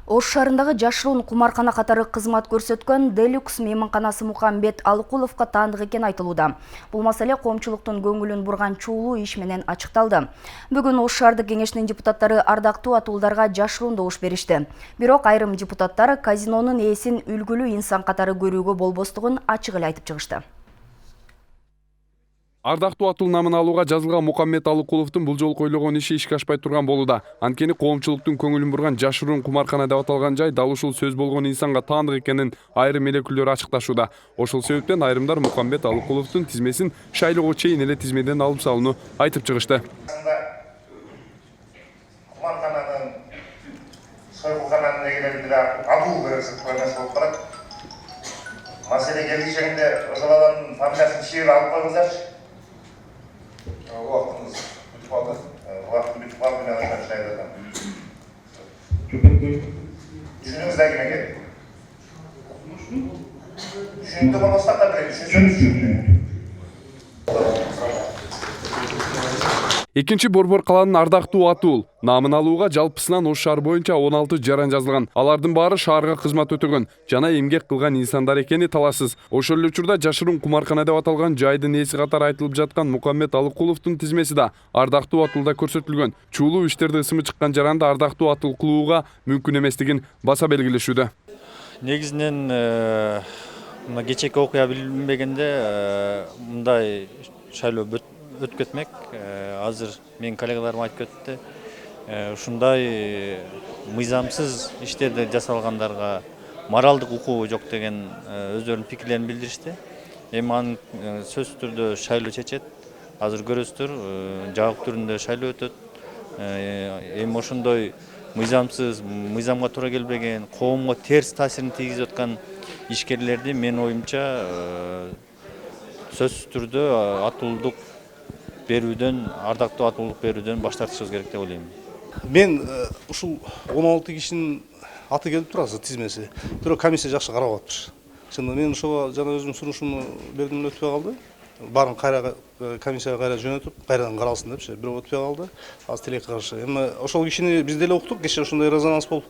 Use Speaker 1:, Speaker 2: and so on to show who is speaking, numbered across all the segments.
Speaker 1: Ош шаарындагы жашыруун кумаркана катары кызмат көрсөткөн Делюкс мейманканасы Мухамбет Алыкуловго таандык экен айтылууда. Бул маселе коомчулуктун көңүлүн бурган чуулуу иш менен ачыкталды. Бүгүн Ош шаардык кеңешинин депутаттары ардактуу атуулдарга жашыруун добуш беришти. Бирок айрым депутаттар казинонун ээсин үлгүлүү инсан катары көрүүгө болбостугун ачык эле айтып чыгышты.
Speaker 2: Ардактуу атыл намын алууга жазылган Мухамбет Алыкуловдун бул жолку ойлогон иши ишке ашпай турган болууда. Анткени коомчулуктун көңүлүн бурган жашыруун кумаркана деп аталган жай дал ушул сөз болгон инсанга таандык экенин айрым эл өкүлдөрү ачыкташууда. Ошол себептен айрымдар Мухамбет Алыкуловдун тизмесин шайлоого чейин эле тизмеден алып салууну айтып чыгышты.
Speaker 3: Кумаркананын сойкукананын эгелеринде адуу көрмөс болуп барат. Маселе келишегинде ошол баланын фамилиясын шиир алып коюңуздарчы. Уақытыңыз бүтіп қалды. Уақытым бүтіп қалды, мен ашқан шайды атам. Düşününüz de kime geldi? Düşündü bana sakla bile, düşünsün.
Speaker 2: Экинчи Борбор калаанын ардактуу атуул намын алууга жалпысынан Ош шаар боюнча 16 жаран жазылган. Алардын баары шаарга кызмат өтөгөн жана эмгек кылган инсандар экени талашсыз. Ошол эле учурда жашыруун кумаркана деп аталган жайдын ээси катары айтылып жаткан Мухамбет Алыкуловдун тизмеси да ардактуу атуулда көрсөтүлгөн. Чуулуу иштерди ысымы чыккан жаранды ардактуу атыл кылууга мүмкүн эместигин баса белгилешүүдө.
Speaker 4: Негизинен мына кечээки окуя билинбегенде мындай шайлоо өтүп кетмек. Азыр менин коллегаларым айтып кетти. Ушундай мыйзамсыз иштерди жасалгандарга моралдык укугу жок деген өздөрүнүн пикирлерин билдиришти. Эми анын сөзсүз түрдө шайлоо чечет. Азыр көрөсүздөр, жабык түрүндө шайлоо өтөт. Эми ошондой мыйзамсыз, мыйзамга туура келбеген, коомго терс таасирин тийгизип аткан ишкерлерди менин оюмча сөзсүз түрдө атуулдук берүүдөн, ардактуу атуулдук берүүдөн баш тартышыбыз керек деп ойлойм.
Speaker 5: Мен ушул 16 кишинин аты келип турат тизмеси. Бирок комиссия жакшы карап атыптыр. Чынында мен ошого жана өзүм сунушумду бердим эле өтпөй калды. Баарын кайра комиссияга кайра жөнөтүп, кайрадан каралсын депчи. Бирок өтпөй калды. Азыр тилекке каршы. Эми ошол кишини биз деле уктук. Кеше ошондой резонанс болуп,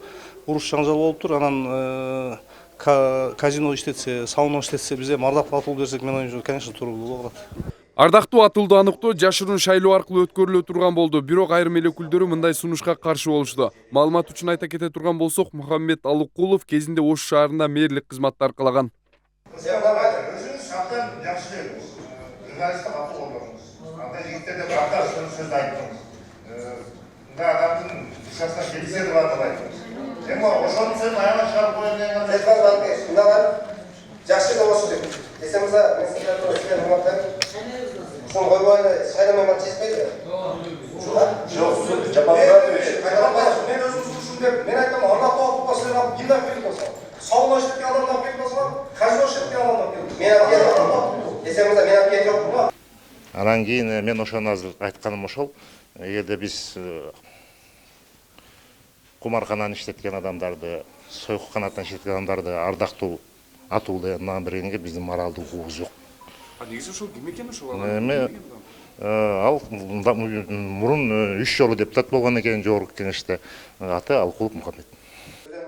Speaker 5: уруш жаңжал болуптур. Анан казино иштетсе, сауна иштетсе, биз эми ардактуу атуу берсек, мен оюмча, конечно, туура болот.
Speaker 2: Ардактуу атылды аныктоо жашыруун шайлоо аркылуу өткөрүлө турган болду. Бирок айрым эл өкүлдөрү мындай сунушка каршы болушту. Маалымат үчүн айта кете турган болсок, Мухамбет Алыкулов кезинде Ош шаарында мэрлик кызматты аркалаган.
Speaker 3: Өзүңүз абдан жакшы дедиңиз. Журналисттик атуу колдонуңуз. Андай жигиттерде бир ата сөз айттыңыз. Мындай адамдын душасына келсе деп айтыңыз. Эми ошонун сөзүн аягына чыгарып коеюн деген
Speaker 6: жакшы болушу керек. Эсемизде мен сиздердин өздөрүн урматтайм. Ушуну койбой шайланмаган чечпейди.
Speaker 3: Жок, мен өзүм сунушум деп, мен айттым, ардактуу атуу басылып, кимдер келип болсо, сауна иштеткен адамдар келип болсо, казино иштеткен адамдар келип.
Speaker 6: Мен айтканым, эсемизде мен айткан жокмун.
Speaker 3: Анан кийин мен ошону азыр айтканым ошол. Эгерде биз кумаркананы иштеткен адамдарды, сойкуканаттан иштеткен адамдарды ардактуу атуу деген наам бергенге биздин моралдык укугубуз жок.
Speaker 2: Негизи ошол ким экен ошол?
Speaker 3: Ал мурун 3 жолу депутат болгон экен жогорку кеңеште. Аты Алыкулов Мухамбет.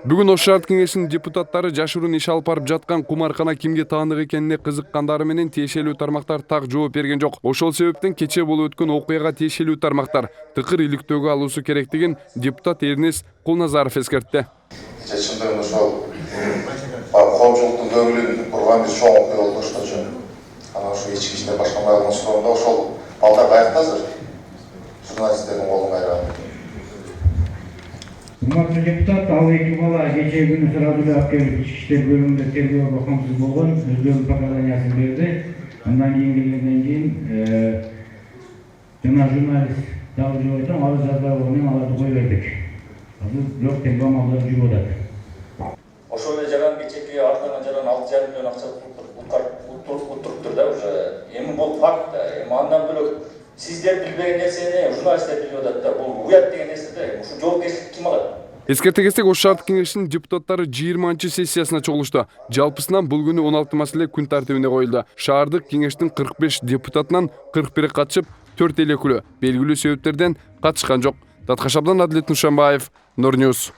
Speaker 2: Бүгүн Ош шаардык кеңешинин депутаттары жашыруун иш алып барып жаткан кумаркана кимге таандык экенине кызыккандары менен тиешелүү тармактар так жооп берген жок. Ошол себептен кечээ болуп өткөн окуяга тиешелүү тармактар тыкыр иликтөөгө алуусу керектигин депутат Эрнес Кулназаров эскертти.
Speaker 7: Чынында ошол коомчулуктун көңүлүн бурган бир чоң окуя болду ошто. Анан ошо ички иштер башкармай калган соронда ошол балдар каякта азыр? Журналисттердин колун кайра.
Speaker 8: Урматтуу депутат, ал эки бала кечээ күнү сразу эле алып келип ички иштер бөлүмүндө тергөөгө камсыз болгон, өздөрүнүн показаниясын берди. Андан кийин келгенден кийин жана журналист дагы жооп айтам, алар жазбай болгону менен аларды коюп бердик. Азыр бирок тергөө амалдары жүрүп атат.
Speaker 9: Ошол эле жаран кечээки артынан жаран 6,5 миллион акча уттуруптур да уже. Эми бул факт. Эми андан бөлөк сиздер билбеген нерсени журналисттер билип атат да. Бул уят деген нерсе да. Ушу жоопкерчилик ким алат?
Speaker 2: Эскерте кетсек, Ош шаардык кеңешинин депутаттары 20-сессиясына чогулушту. Жалпысынан бул күнү 16 маселе күн тартибине коюлду. Шаардык кеңештин 45 депутатынан 41 катышып, 4 эл өкүлү белгилүү себептерден катышкан жок. Таткашабдан Адлет Нушанбаев, Нур Ньюс.